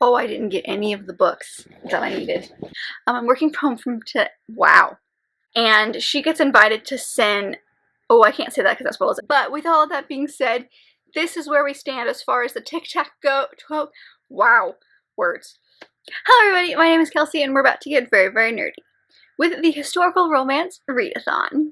Oh, I didn't get any of the books that I needed. I'm working from home wow. And she gets invited to send, oh, I can't say that because that spoils it. But with all of that being said, this is where we stand as far as the tic-tac go. Wow, words. Hello everybody, my name is Kelsey and we're about to get very, very nerdy with the Historical Romance Readathon.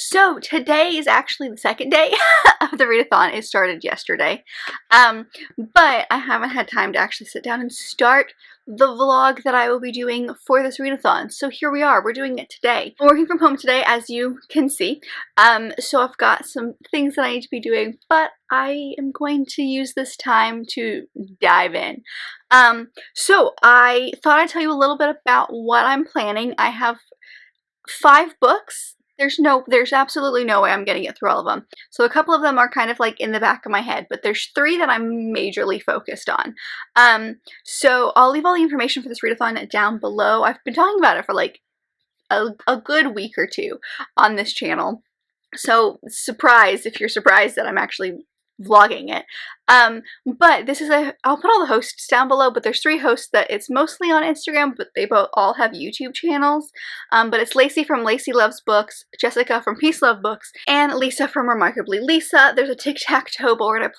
So today is actually the second day of the readathon. It started yesterday, but I haven't had time to actually sit down and start the vlog that I will be doing for this readathon. So here we are, we're doing it today. I'm working from home today, as you can see, so I've got some things that I need to be doing, but I am going to use this time to dive in. So I thought I'd tell you a little bit about what I'm planning. I have 5 books. There's absolutely no way I'm gonna get through all of them. So a couple of them are kind of like in the back of my head, but there's 3 that I'm majorly focused on. So I'll leave all the information for this readathon down below. I've been talking about it for like a good week or 2 on this channel. So surprise if you're surprised that I'm actually vlogging it. But this is I'll put all the hosts down below, but there's 3 hosts that it's mostly on Instagram, but they all have YouTube channels. But it's Lacey from Lacey Loves Books, Jessica from Peace Love Books, and Lisa from Remarkably Lisa. There's a tic-tac-toe, but we're gonna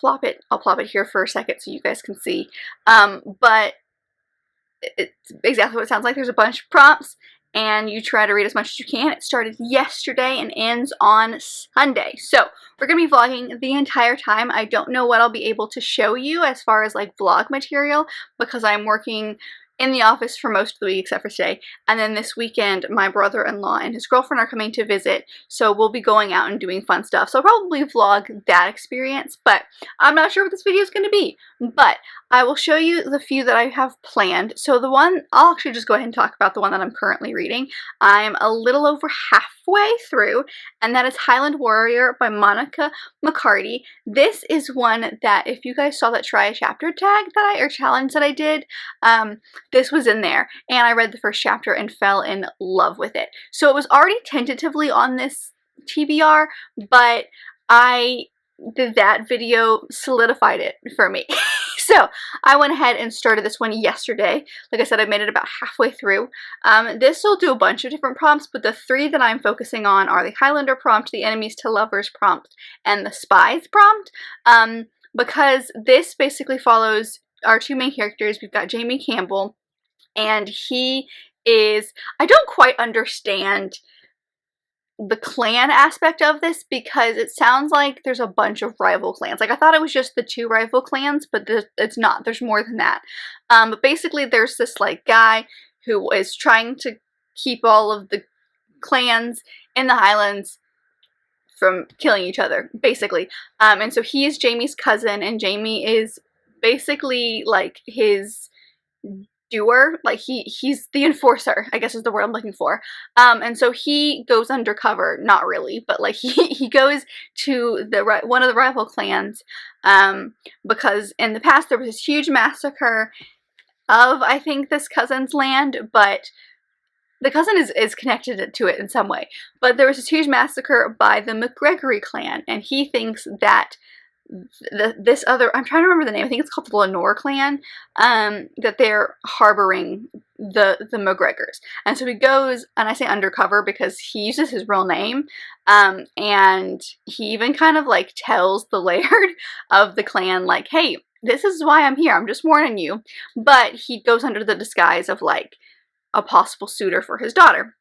I'll plop it here for a second so you guys can see. But it's exactly what it sounds like. There's a bunch of prompts, and you try to read as much as you can. It started yesterday and ends on Sunday. So we're going to be vlogging the entire time. I don't know what I'll be able to show you as far as like vlog material because I'm working in the office for most of the week except for today. And then this weekend, my brother-in-law and his girlfriend are coming to visit, so we'll be going out and doing fun stuff. So I'll probably vlog that experience, but I'm not sure what this video is going to be. But I will show you the few that I have planned. So the one, I'll actually just go ahead and talk about the one that I'm currently reading. I'm a little over halfway through, and that is Highland Warrior by Monica McCarty. This is one that, if you guys saw that try a chapter tag or challenge that I did, this was in there, and I read the first chapter and fell in love with it. So it was already tentatively on this TBR, but that video solidified it for me. So I went ahead and started this one yesterday. Like I said, I made it about halfway through. This will do a bunch of different prompts, but the 3 that I'm focusing on are the Highlander prompt, the Enemies to Lovers prompt, and the Spies prompt, because this basically follows our 2 main characters. We've got Jamie Campbell, and he is, I don't quite understand the clan aspect of this because it sounds like there's a bunch of rival clans. Like I thought it was just the 2 rival clans, but it's not. There's more than that. But basically there's this like guy who is trying to keep all of the clans in the Highlands from killing each other, basically. And so he is Jamie's cousin, and Jamie is basically like his doer, like he's the enforcer, I guess is the word I'm looking for. And so he goes undercover, not really, but like he goes to one of the rival clans, because in the past there was this huge massacre of, I think, this cousin's land, but the cousin is connected to it in some way. But there was this huge massacre by the McGregory clan, and he thinks that this other, I'm trying to remember the name, I think it's called the Lenore clan, that they're harboring the McGregors. And so he goes, and I say undercover because he uses his real name, and he even kind of like tells the laird of the clan like, hey, this is why I'm here, I'm just warning you. But he goes under the disguise of like a possible suitor for his daughter,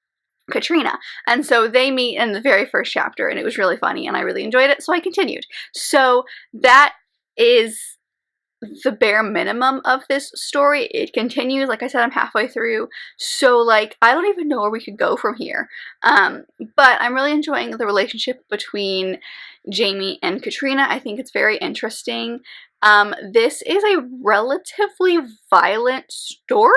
Katrina. And so they meet in the very first chapter, and it was really funny, and I really enjoyed it, so I continued. So that is the bare minimum of this story. It continues. Like I said, I'm halfway through, so like I don't even know where we could go from here. But I'm really enjoying the relationship between Jamie and Katrina. I think it's very interesting. This is a relatively violent story.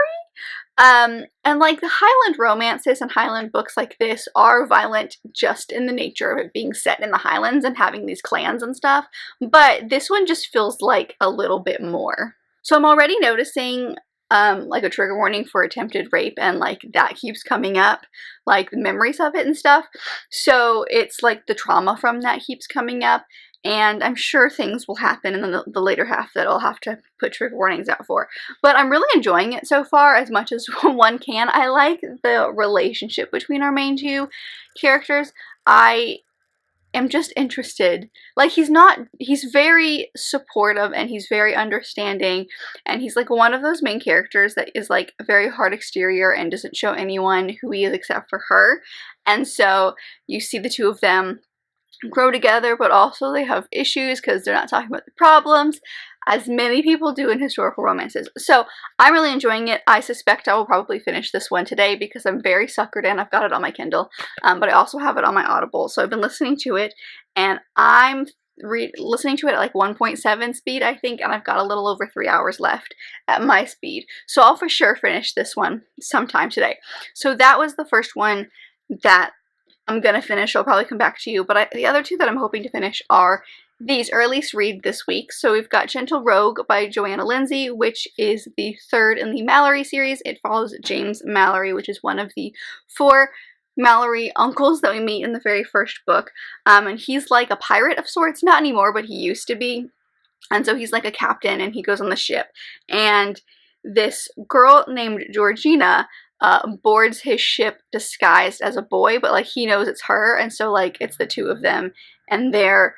And like the Highland romances and Highland books like this are violent just in the nature of it being set in the Highlands and having these clans and stuff, but this one just feels like a little bit more. So I'm already noticing like a trigger warning for attempted rape, and like that keeps coming up, like the memories of it and stuff. So it's like the trauma from that keeps coming up, and I'm sure things will happen in the later half that I'll have to put trigger warnings out for. But I'm really enjoying it so far as much as one can. I like the relationship between our main two characters. I am just interested. Like, he's very supportive and he's very understanding, and he's like one of those main characters that is like a very hard exterior and doesn't show anyone who he is except for her. And so you see the two of them grow together, but also they have issues because they're not talking about the problems, as many people do in historical romances. So I'm really enjoying it. I suspect I will probably finish this one today because I'm very suckered in. I've got it on my Kindle, but I also have it on my Audible. So I've been listening to it, and I'm listening to it at like 1.7 speed, I think, and I've got a little over 3 hours left at my speed. So I'll for sure finish this one sometime today. So that was the first one that I'm gonna finish. I'll probably come back to you, but the other two that I'm hoping to finish are these, or at least read this week. So we've got Gentle Rogue by Joanna Lindsay, which is the third in the Mallory series. It follows James Mallory, which is one of the 4 Mallory uncles that we meet in the very first book. And he's like a pirate of sorts, not anymore, but he used to be. And so he's like a captain, and he goes on the ship. And this girl named Georgina boards his ship disguised as a boy, but like he knows it's her, and so like it's the two of them and their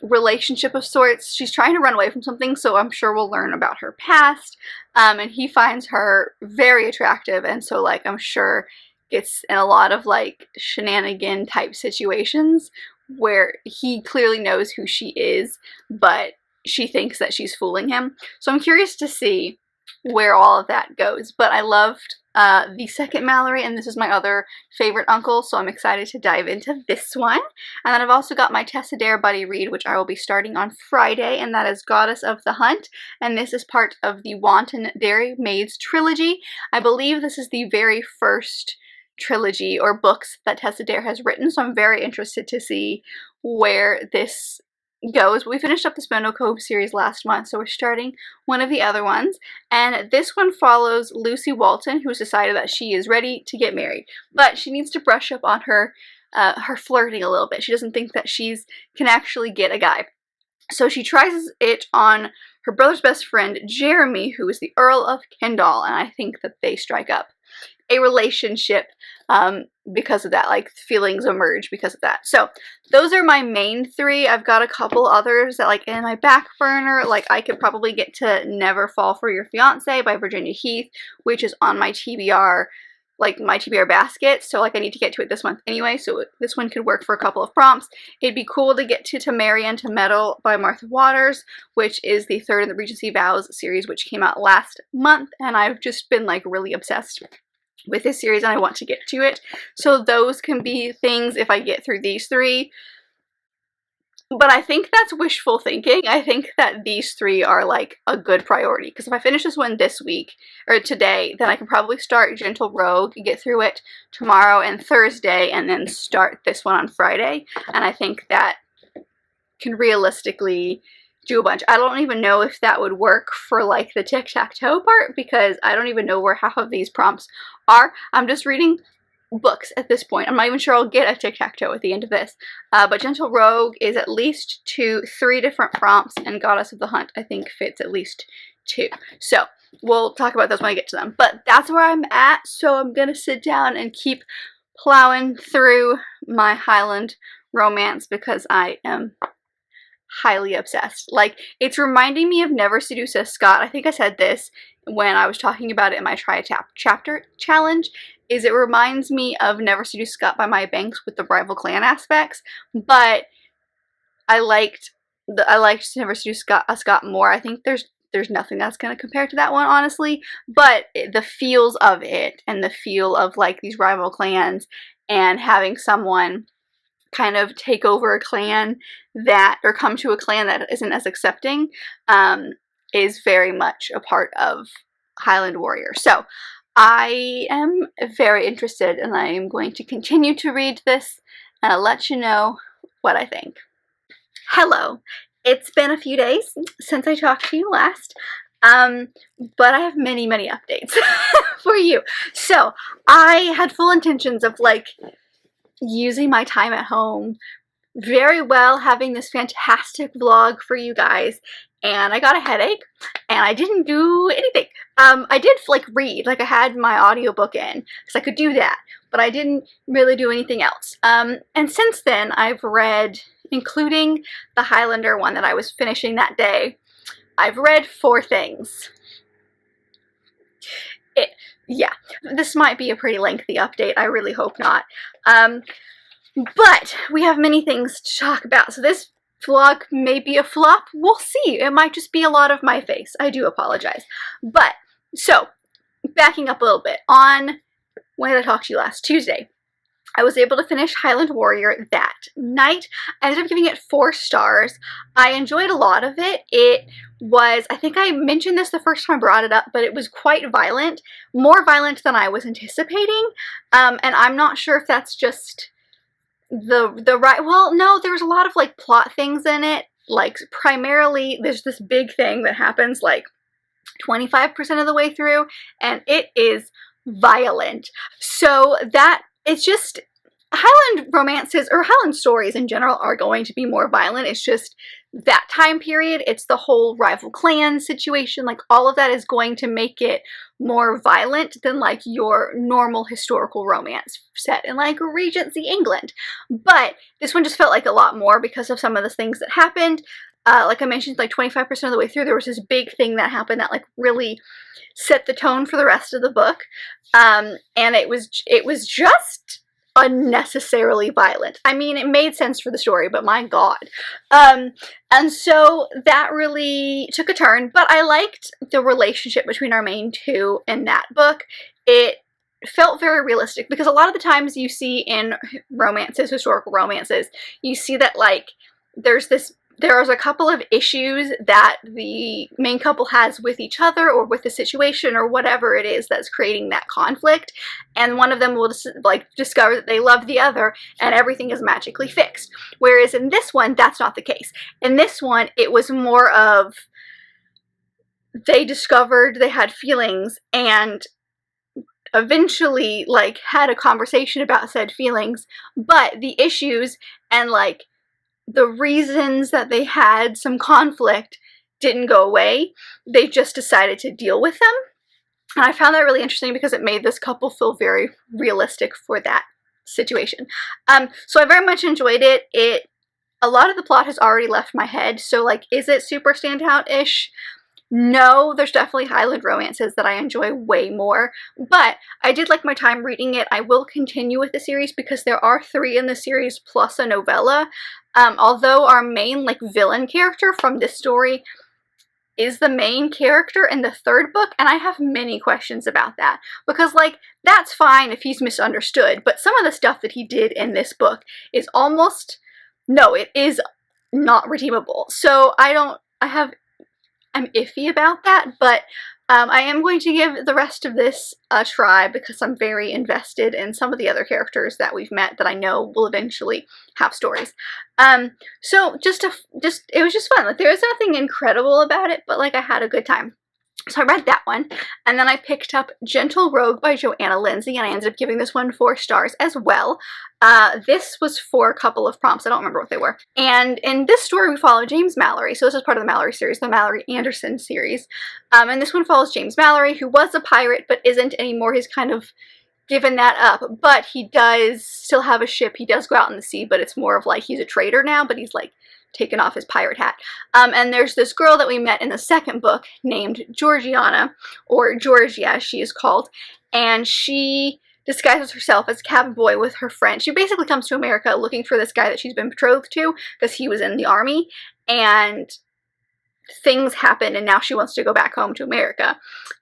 relationship of sorts. She's trying to run away from something, so I'm sure we'll learn about her past, and he finds her very attractive, and so like I'm sure it's in a lot of like shenanigan type situations where he clearly knows who she is, but she thinks that she's fooling him. So I'm curious to see where all of that goes, but I loved the second Mallory, and this is my other favorite uncle, so I'm excited to dive into this one. And then I've also got my Tessa Dare buddy read, which I will be starting on Friday, and that is Goddess of the Hunt, and this is part of the Wanton Dairy Maids trilogy. I believe this is the very first trilogy or books that Tessa Dare has written, so I'm very interested to see where this goes. We finished up the Spindle Cove series last month, so we're starting one of the other ones, and this one follows Lucy Walton, who's decided that she is ready to get married, but she needs to brush up on her flirting a little bit. She doesn't think that she's can actually get a guy, so she tries it on her brother's best friend Jeremy, who is the Earl of Kendall, and I think that they strike up a relationship because of that. Like, feelings emerge because of that. So those are my main 3. I've got a couple others that like in my back burner. Like, I could probably get to Never Fall for Your Fiance by Virginia Heath, which is on my TBR, like my TBR basket. So like I need to get to it this month anyway, so this one could work for a couple of prompts. It'd be cool to get to Marry and to Meddle by Martha Waters, which is the 3rd in the Regency Vows series, which came out last month, and I've just been like really obsessed with this series and I want to get to it. So those can be things if I get through these 3. But I think that's wishful thinking. I think that these 3 are like a good priority, because if I finish this one this week or today, then I can probably start Gentle Rogue, get through it tomorrow and Thursday, and then start this one on Friday. And I think that can realistically do a bunch. I don't even know if that would work for like the tic-tac-toe part, because I don't even know where half of these prompts are. I'm just reading books at this point. I'm not even sure I'll get a tic-tac-toe at the end of this. But Gentle Rogue is at least 3 different prompts, and Goddess of the Hunt I think fits at least 2. So we'll talk about those when I get to them. But that's where I'm at, so I'm gonna sit down and keep plowing through my Highland romance because I am highly obsessed. Like, it's reminding me of Never Seduce a Scot. I think I said this when I was talking about it in my Try a Chapter challenge, is it reminds me of Never Seduce Scot by Maya Banks with the rival clan aspects, but I liked Never Seduce a Scot more. I think there's nothing that's going to compare to that one, honestly, but the feels of it and the feel of like these rival clans and having someone kind of take over a clan that, or come to a clan that isn't as accepting, is very much a part of Highland Warrior. So I am very interested, and I am going to continue to read this, and I'll let you know what I think. Hello. It's been a few days since I talked to you last, but I have many updates for you. So, I had full intentions of, like, using my time at home very well, having this fantastic vlog for you guys, and I got a headache, and I didn't do anything. I did, like, read, like, I had my audiobook in, because I could do that, but I didn't really do anything else. And since then, I've read, including the Highlander one that I was finishing that day, I've read 4 things. Yeah, this might be a pretty lengthy update, I really hope not. But we have many things to talk about, so this vlog may be a flop. We'll see. It might just be a lot of my face. I do apologize. But, so, backing up a little bit, on, when did I talk to you last? Tuesday. I was able to finish Highland Warrior that night. I ended up giving it 4 stars. I enjoyed a lot of it. It was, I think I mentioned this the first time I brought it up, but it was quite violent. More violent than I was anticipating. And I'm not sure if that's just the right, well, no, there's a lot of, like, plot things in it. Like, primarily, there's this big thing that happens, like, 25% of the way through, and it is violent. So that, it's just, Highland romances, or Highland stories in general, are going to be more violent. It's just that time period. It's the whole rival clan situation. Like, all of that is going to make it more violent than, like, your normal historical romance set in, like, Regency England. But this one just felt like a lot more because of some of the things that happened. Like I mentioned, like, 25% of the way through, there was this big thing that happened that, like, really set the tone for the rest of the book. And it was just unnecessarily violent. I mean, it made sense for the story, but my god. And so that really took a turn, but I liked the relationship between our main 2 in that book. It felt very realistic, because a lot of the times you see in romances, historical romances, you see that, like, there's a couple of issues that the main couple has with each other or with the situation or whatever it is that's creating that conflict, and one of them will just, like, discover that they love the other and everything is magically fixed. Whereas in this one, that's not the case. In this one, it was more of, they discovered they had feelings and eventually, like, had a conversation about said feelings, but the issues and, like, the reasons that they had some conflict didn't go away. They just decided to deal with them. And I found that really interesting because it made this couple feel very realistic for that situation. So I very much enjoyed it. A lot of the plot has already left my head, so, like, is it super standout-ish? No, there's definitely Highland romances that I enjoy way more, but I did like my time reading it. I will continue with the series because there are 3 in the series plus a novella. Although our main, like, villain character from this story is the main character in the 3rd book, and I have many questions about that. Because, like, that's fine if he's misunderstood, but some of the stuff that he did in this book is almost, no, it is not redeemable. So I'm iffy about that, but I am going to give the rest of this a try because I'm very invested in some of the other characters that we've met that I know will eventually have stories. So it was just fun. Like, there was nothing incredible about it, but, like, I had a good time. So I read that one, and then I picked up Gentle Rogue by Joanna Lindsay, and I ended up giving this one 4 stars as well. This was for a couple of prompts. I don't remember what they were. And in this story, we follow James Mallory. So this is part of the Mallory series, the Mallory Anderson series. And this one follows James Mallory, who was a pirate, but isn't anymore. He's kind of given that up, but he does still have a ship. He does go out in the sea, but it's more of, like, he's a trader now, but he's, like, taken off his pirate hat. And there's this girl that we met in the 2nd book named Georgiana, or Georgia as she is called, and she disguises herself as a cabin boy with her friend. She basically comes to America looking for this guy that she's been betrothed to because he was in the army, and things happen, and now she wants to go back home to America.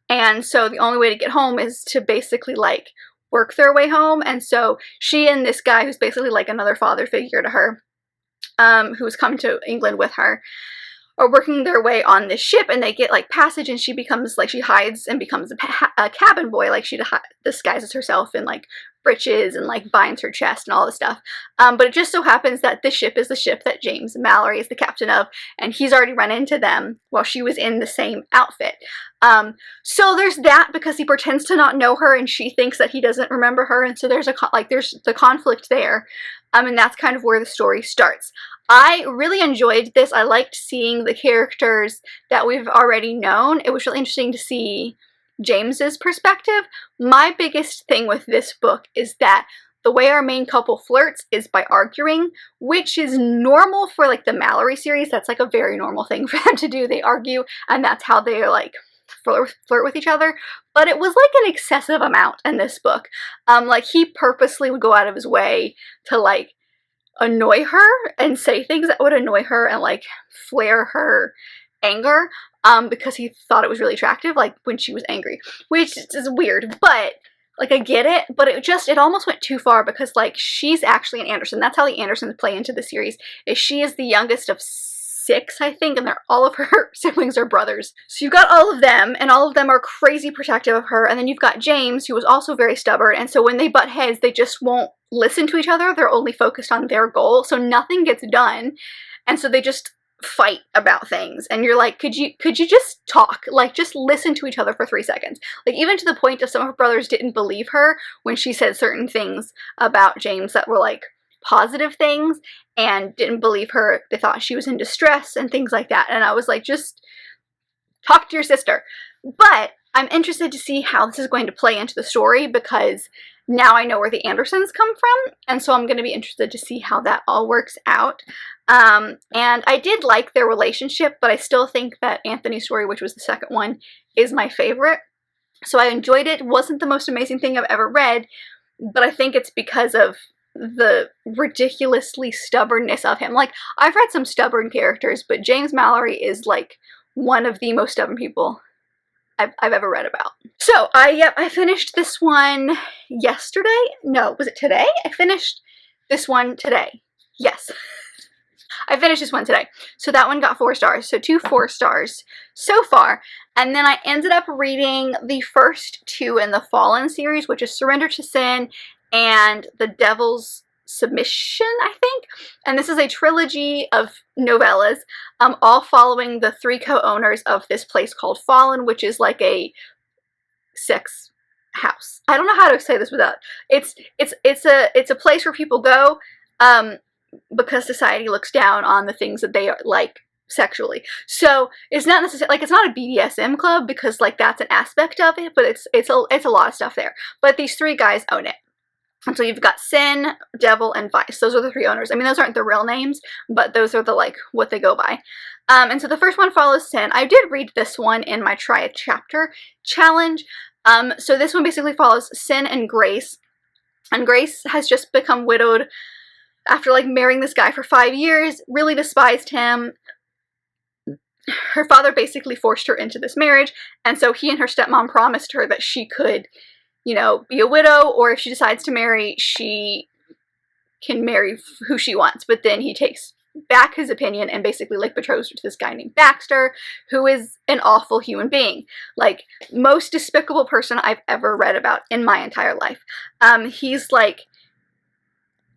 And so the only way to get home is to basically, like, work their way home. And so she and this guy, who's basically like another father figure to her, who's come to England with her, are working their way on this ship, and they get like passage, and she becomes like, she hides and becomes a cabin boy, like she disguises herself in like breeches and like binds her chest and all this stuff. But it just so happens that this ship is the ship that James Mallory is the captain of, and he's already run into them while she was in the same outfit. So there's that, because he pretends to not know her and she thinks that he doesn't remember her, and so there's there's the conflict there. And that's kind of where the story starts. I really enjoyed this. I liked seeing the characters that we've already known. It was really interesting to see James's perspective. My biggest thing with this book is that the way our main couple flirts is by arguing, which is normal for like the Mallory series. That's like a very normal thing for them to do. They argue, and that's how they like flirt with each other. But it was like an excessive amount in this book. Like he purposely would go out of his way to like annoy her and say things that would annoy her and like flare her anger, because he thought it was really attractive, like when she was angry, which is weird, but like I get it. But it almost went too far, because like she's actually an Anderson. That's how the Andersons play into the series, is she is the youngest of 6, I think, and all of her siblings are brothers. So you've got all of them, and all of them are crazy protective of her, and then you've got James, who was also very stubborn, and so when they butt heads, they just won't listen to each other. They're only focused on their goal, so nothing gets done, and so they just fight about things, and you're like, could you just talk? Like, just listen to each other for 3 seconds. Like, even to the point of some of her brothers didn't believe her when she said certain things about James that were like positive things, and didn't believe her. They thought she was in distress and things like that, and I was like, just talk to your sister. But I'm interested to see how this is going to play into the story, because now I know where the Andersons come from, and so I'm going to be interested to see how that all works out. And I did like their relationship, but I still think that Anthony's story, which was the second one, is my favorite. So I enjoyed it. It wasn't the most amazing thing I've ever read, but I think it's because of the ridiculously stubbornness of him. Like, I've read some stubborn characters, but James Mallory is like one of the most stubborn people I've ever read about. So I finished this one yesterday. No, was it today? I finished this one today. Yes. I finished this one today. So that one got 4 stars. So 2 4 stars so far. And then I ended up reading the first 2 in the Fallen series, which is Surrender to Sin and The Devil's Submission, I think. And this is a trilogy of novellas, all following the 3 co-owners of this place called Fallen, which is like a sex house. I don't know how to say this without, it's a place where people go, because society looks down on the things that they are like sexually. So it's not necessarily like, it's not a BDSM club, because like that's an aspect of it, but it's a lot of stuff there. But these 3 guys own it. And so you've got Sin, Devil, and Vice. Those are the 3 owners. I mean, those aren't the real names, but those are the, like, what they go by. And so the first one follows Sin. I did read this one in my Try a Chapter challenge. So this one basically follows Sin and Grace. And Grace has just become widowed after, like, marrying this guy for 5 years, really despised him. Her father basically forced her into this marriage, and so he and her stepmom promised her that she could, you know, be a widow, or if she decides to marry, she can marry who she wants. But then he takes back his opinion and basically like betroths her to this guy named Baxter, who is an awful human being. Like, most despicable person I've ever read about in my entire life. He's like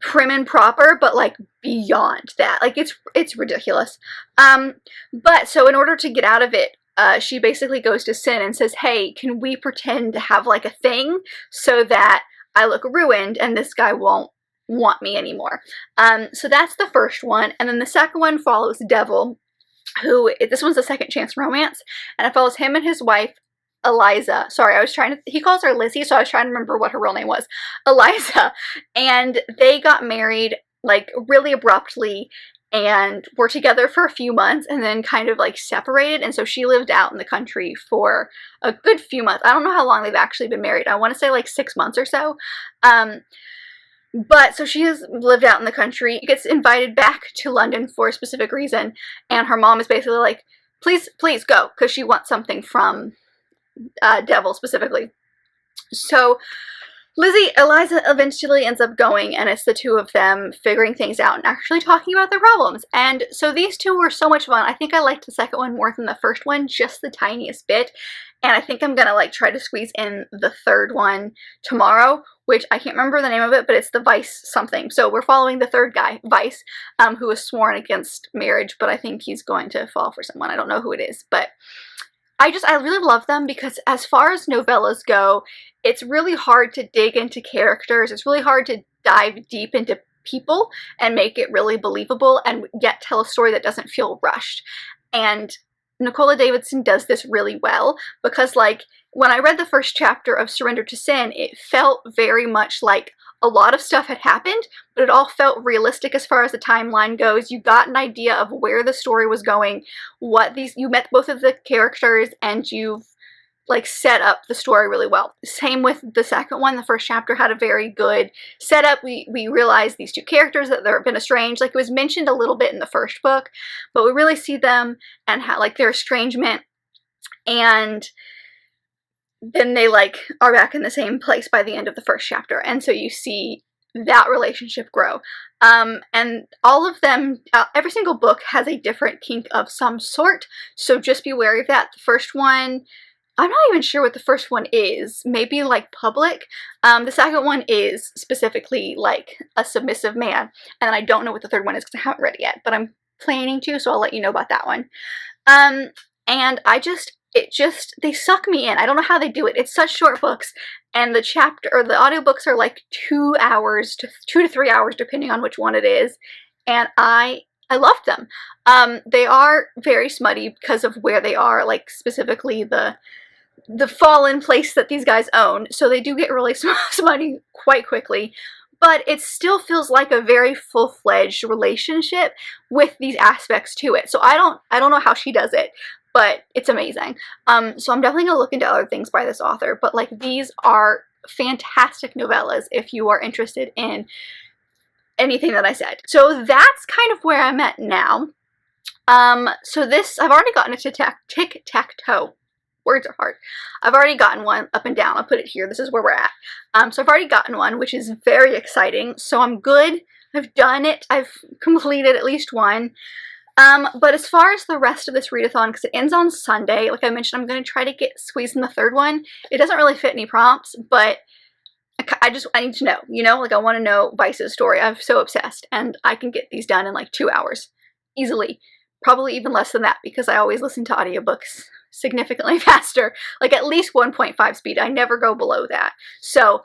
prim and proper, but like beyond that. Like, it's ridiculous. But so in order to get out of it, she basically goes to Sin and says, hey, can we pretend to have like a thing so that I look ruined and this guy won't want me anymore. So that's the first one. And then the second one follows Devil, who, this one's a second chance romance, and it follows him and his wife, Eliza. Sorry, he calls her Lizzie, so I was trying to remember what her real name was. Eliza. And they got married like really abruptly, and were together for a few months and then kind of like separated, and so she lived out in the country for a good few months. I don't know how long they've actually been married. I want to say like 6 months or so. But so she has lived out in the country, gets invited back to London for a specific reason, and her mom is basically like, please go, because she wants something from Devil specifically. So Eliza eventually ends up going, and it's the two of them figuring things out and actually talking about their problems. And so these two were so much fun. I think I liked the second one more than the first one, just the tiniest bit. And I think I'm gonna like try to squeeze in the third one tomorrow, which I can't remember the name of it, but it's the Vice something. So we're following the third guy, Vice, who was sworn against marriage, but I think he's going to fall for someone. I don't know who it is, but I really love them because as far as novellas go, it's really hard to dig into characters. It's really hard to dive deep into people and make it really believable and yet tell a story that doesn't feel rushed. And Nicola Davidson does this really well because, like, when I read the first chapter of Surrender to Sin, it felt very much like a lot of stuff had happened, but it all felt realistic as far as the timeline goes. You got an idea of where the story was going, you met both of the characters, and you've like set up the story really well. Same with the second one. The first chapter had a very good setup. We realized these two characters, that they've been estranged. Like, it was mentioned a little bit in the first book, but we really see them and how, like, their estrangement, and then they like are back in the same place by the end of the first chapter. And so you see that relationship grow. And all of them, every single book has a different kink of some sort. So just be wary of that. The first one, I'm not even sure what the first one is. Maybe like public. The second one is specifically like a submissive man. And then I don't know what the third one is because I haven't read it yet, but I'm planning to, so I'll let you know about that one. And they suck me in. I don't know how they do it. It's such short books, and the audiobooks are like 2 hours to 2 to 3 hours depending on which one it is, and I loved them. They are very smutty because of where they are, like specifically the fallen place that these guys own, so they do get really smutty quite quickly. But it still feels like a very full-fledged relationship with these aspects to it. So I don't know how she does it, but it's amazing. So I'm definitely gonna look into other things by this author, but like, these are fantastic novellas if you are interested in anything that I said. So that's kind of where I'm at now. So this, I've already gotten into tic-tac-toe. Words are hard. I've already gotten one up and down. I'll put it here. This is where we're at. So I've already gotten one, which is very exciting. So I'm good. I've done it. I've completed at least one. But as far as the rest of this readathon, because it ends on Sunday, like I mentioned, I'm going to try to squeeze in the third one. It doesn't really fit any prompts, but I need to know, you know, like I want to know Vice's story. I'm so obsessed, and I can get these done in like 2 hours easily. Probably even less than that, because I always listen to audiobooks significantly faster, like at least 1.5 speed. I never go below that. So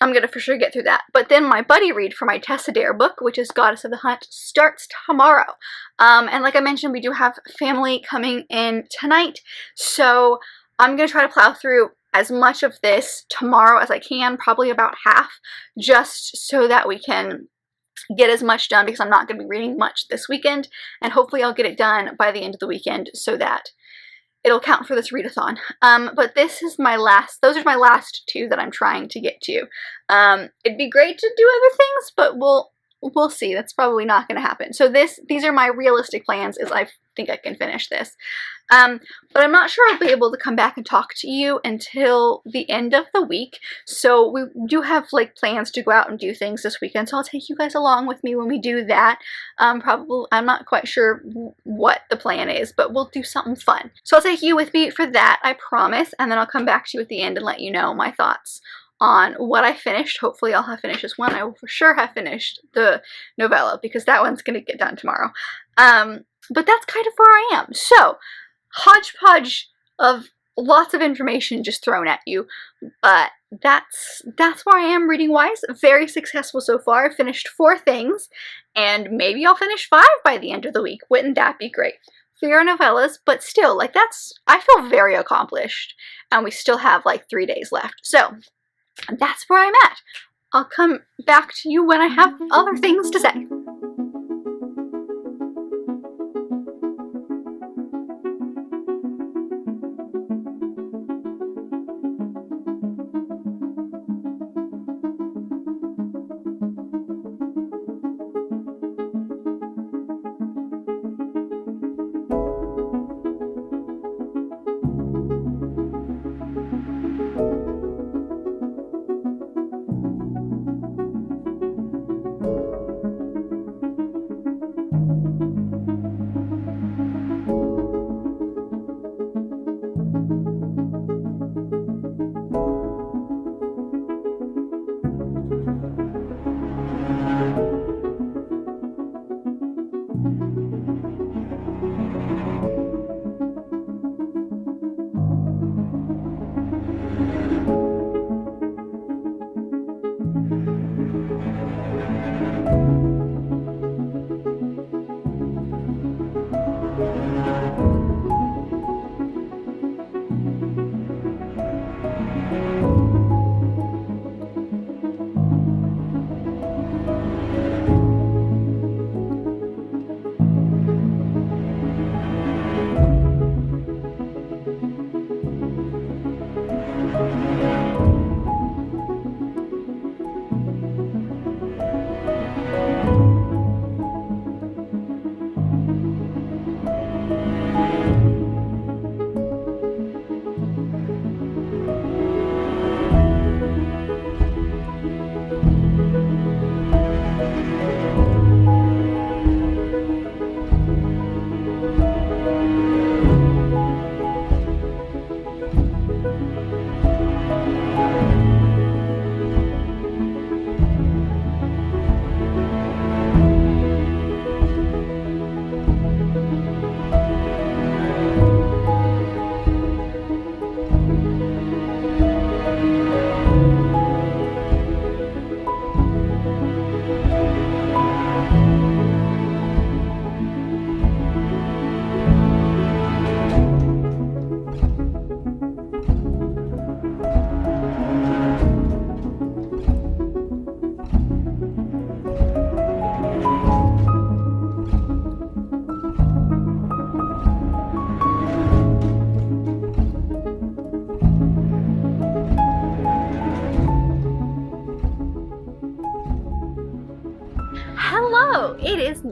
I'm going to for sure get through that. But then my buddy read for my Tessa Dare book, which is Goddess of the Hunt, starts tomorrow. And like I mentioned, we do have family coming in tonight. So I'm going to try to plow through as much of this tomorrow as I can, probably about half, just so that we can get as much done, because I'm not going to be reading much this weekend. And hopefully I'll get it done by the end of the weekend so that it'll count for this readathon. But those are my last two that I'm trying to get to. It'd be great to do other things, but we'll see. That's probably not going to happen. So these are my realistic plans, is I think I can finish this. But I'm not sure I'll be able to come back and talk to you until the end of the week. So we do have like plans to go out and do things this weekend. So I'll take you guys along with me when we do that. Probably, I'm not quite sure what the plan is, but we'll do something fun. So I'll take you with me for that, I promise. And then I'll come back to you at the end and let you know my thoughts on what I finished. Hopefully I'll have finished this one. I will for sure have finished the novella, because that one's going to get done tomorrow. But that's kind of where I am. So, hodgepodge of lots of information just thrown at you, but that's where I am reading wise. Very successful so far. I finished 4 things, and maybe I'll finish 5 by the end of the week. Wouldn't that be great? 4 novellas, but still, like, I feel very accomplished, and we still have like 3 days left. So that's where I'm at. I'll come back to you when I have other things to say.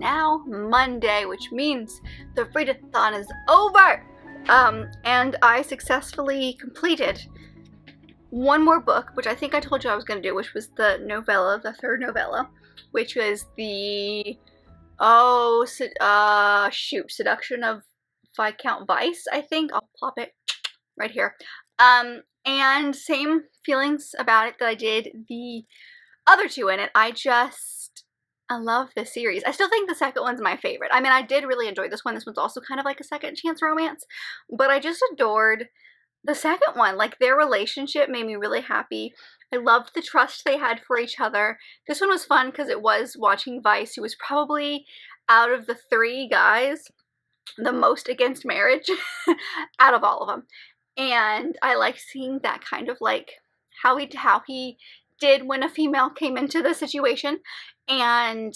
now Monday, which means the readathon is over. And I successfully completed one more book, which I think I told you I was going to do, which was the novella, the third novella, which was the, Seduction of Viscount Vice, I think. I'll plop it right here. And same feelings about it that I did the other two in it. I love this series. I still think the second one's my favorite. I mean, I did really enjoy this one. This one's also kind of like a second chance romance, but I just adored the second one. Like, their relationship made me really happy. I loved the trust they had for each other. This one was fun because it was watching Vice, who was probably, out of the three guys, the most against marriage out of all of them. And I like seeing that kind of like how he did when a female came into the situation. And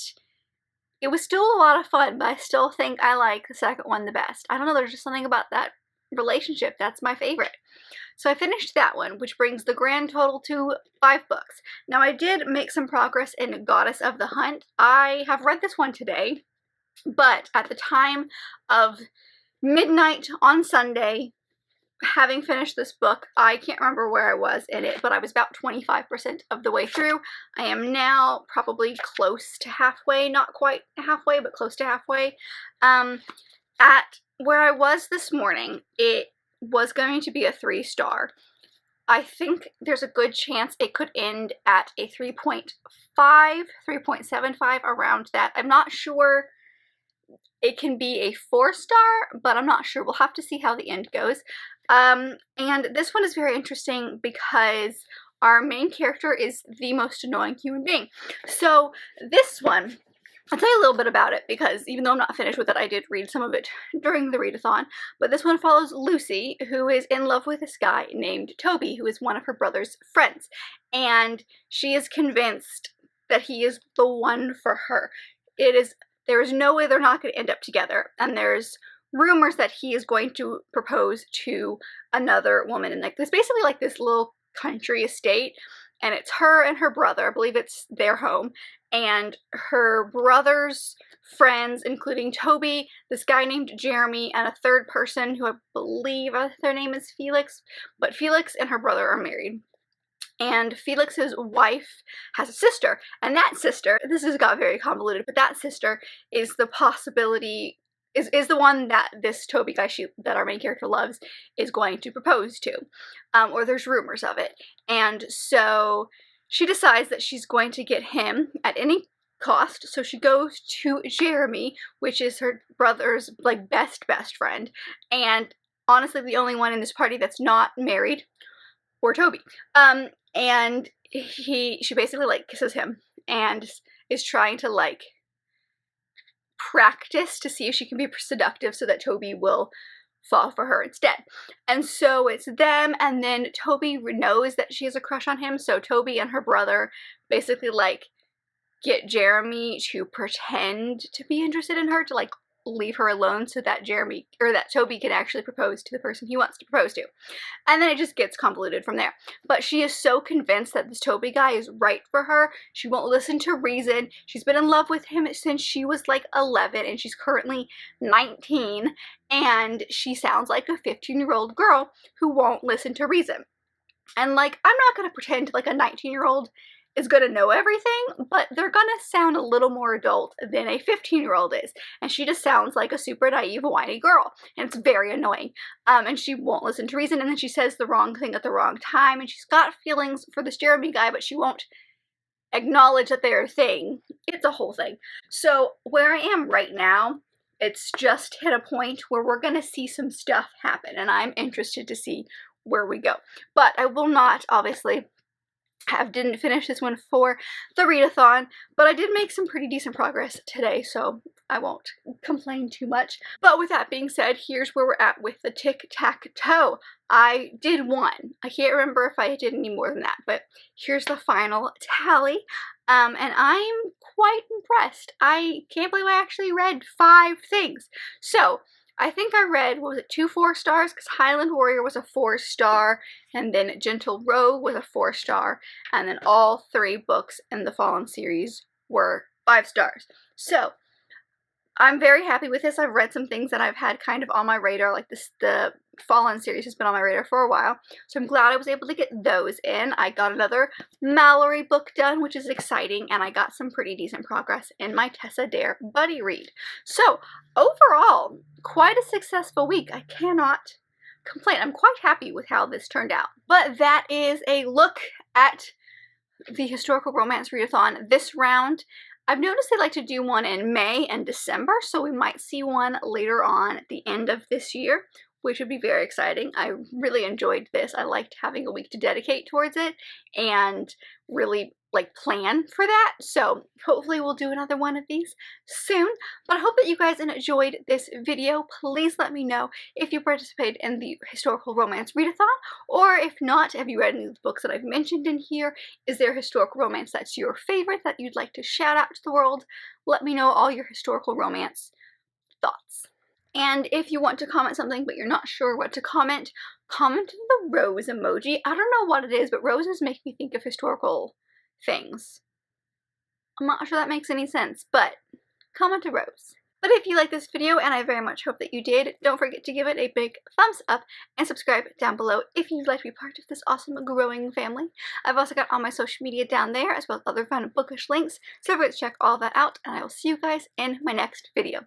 it was still a lot of fun, but I still think I like the second one the best. I don't know, there's just something about that relationship that's my favorite. So I finished that one, which brings the grand total to 5 books. Now, I did make some progress in Goddess of the Hunt. I have read this one today, but at the time of midnight on Sunday, having finished this book, I can't remember where I was in it, but I was about 25% of the way through. I am now probably close to halfway, not quite halfway, but close to halfway. At where I was this morning, it was going to be a 3-star. I think there's a good chance it could end at a 3.5, 3.75, around that. I'm not sure. It can be a 4-star, but I'm not sure. We'll have to see how the end goes. And this one is very interesting because our main character is the most annoying human being. So this one, I'll tell you a little bit about it because even though I'm not finished with it, I did read some of it during the readathon. But this one follows Lucy, who is in love with this guy named Toby, who is one of her brother's friends. And she is convinced that he is the one for her. There is no way they're not going to end up together. And there's rumors that he is going to propose to another woman in like this, basically like this little country estate. And it's her and her brother. I believe it's their home. And her brother's friends, including Toby, this guy named Jeremy, and a third person who I believe their name is Felix. But Felix and her brother are married. And Felix's wife has a sister. And that sister, this has got very convoluted, but that sister is the possibility, is the one that this Toby guy that our main character loves is going to propose to. Or there's rumors of it. And so she decides that she's going to get him at any cost. So she goes to Jeremy, which is her brother's like best friend. And honestly, the only one in this party that's not married, or Toby. And she basically like kisses him and is trying to like practice to see if she can be seductive so that Toby will fall for her instead. And so it's them, and then Toby knows that she has a crush on him, so Toby and her brother basically like get Jeremy to pretend to be interested in her, to like leave her alone so that Toby can actually propose to the person he wants to propose to. And then it just gets convoluted from there. But she is so convinced that this Toby guy is right for her. She won't listen to reason. She's been in love with him since she was like 11 and she's currently 19, and she sounds like a 15-year-old girl who won't listen to reason. And like, I'm not going to pretend like a 19-year-old is going to know everything, but they're going to sound a little more adult than a 15-year-old is. And she just sounds like a super naive, whiny girl. And it's very annoying. And she won't listen to reason, and then she says the wrong thing at the wrong time, and she's got feelings for this Jeremy guy, but she won't acknowledge that they're a thing. It's a whole thing. So where I am right now, it's just hit a point where we're going to see some stuff happen, and I'm interested to see where we go. But I will not, obviously, didn't finish this one for the readathon, but I did make some pretty decent progress today, so I won't complain too much. But with that being said, here's where we're at with the tic-tac-toe. I did one. I can't remember if I did any more than that, but here's the final tally. And I'm quite impressed. I can't believe I actually read 5 things. So I think I read, what was it, 2 4-stars? Because Highland Warrior was a 4-star, and then Gentle Rogue was a 4-star, and then all 3 books in the Fallen series were 5 stars. So I'm very happy with this. I've read some things that I've had kind of on my radar, like this, the Fallen series has been on my radar for a while, so I'm glad I was able to get those in. I got another Mallory book done, which is exciting, and I got some pretty decent progress in my Tessa Dare buddy read. So overall, quite a successful week. I cannot complain. I'm quite happy with how this turned out. But that is a look at the Historical Romance Readathon this round. I've noticed they like to do one in May and December, so we might see one later on at the end of this year, which would be very exciting. I really enjoyed this. I liked having a week to dedicate towards it and really like plan for that. So hopefully we'll do another one of these soon. But I hope that you guys enjoyed this video. Please let me know if you participated in the Historical Romance Readathon, or if not, have you read any of the books that I've mentioned in here? Is there historical romance that's your favorite that you'd like to shout out to the world? Let me know all your historical romance thoughts. And if you want to comment something but you're not sure what to comment, comment the rose emoji. I don't know what it is, but roses make me think of historical things. I'm not sure that makes any sense, but comment a rose. But if you like this video, and I very much hope that you did, don't forget to give it a big thumbs up and subscribe down below if you'd like to be part of this awesome growing family. I've also got all my social media down there, as well as other fun bookish links, so don't forget to check all that out, and I will see you guys in my next video.